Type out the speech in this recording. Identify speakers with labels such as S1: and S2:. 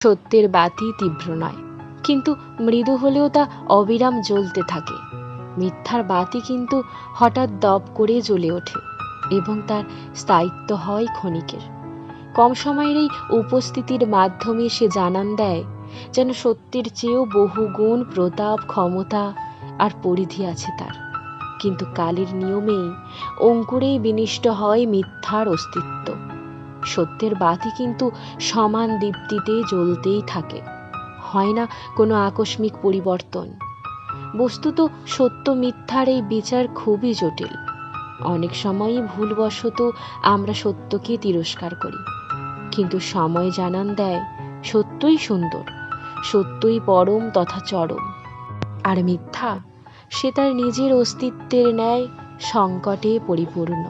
S1: সত্যের বাতি তীব্র নয়, কিন্তু মৃদু হলেও তা অবিরাম জ্বলতে থাকে। মিথ্যার বাতি কিন্তু হঠাৎ দপ করে জ্বলে ওঠে এবং তার স্থায়িত্ব হয় ক্ষণিকের। কম সময়ের এই উপস্থিতির মাধ্যমে সে জানান দেয় যেন সত্যের চেয়েও বহুগুণ প্রতাপ, ক্ষমতা আর পরিধি আছে তার। কিন্তু কালের নিয়মেই, অঙ্কুরেই বিনিষ্ট হয় মিথ্যার অস্তিত্ব। সত্যের বাতি কিন্তু সমান দীপ্তিতে জ্বলতেই থাকে, হয় না কোনো আকস্মিক পরিবর্তন। বস্তুত সত্য মিথ্যার এই বিচার খুবই জটিল। অনেক সময়ই ভুলবশত আমরা সত্যকে তিরস্কার করি, কিন্তু সময় জানান দেয় সত্যই সুন্দর, সত্যই পরম তথা চরম। আর মিথ্যা, সে তার নিজের অস্তিত্বের ন্যায় সংকটে পরিপূর্ণ।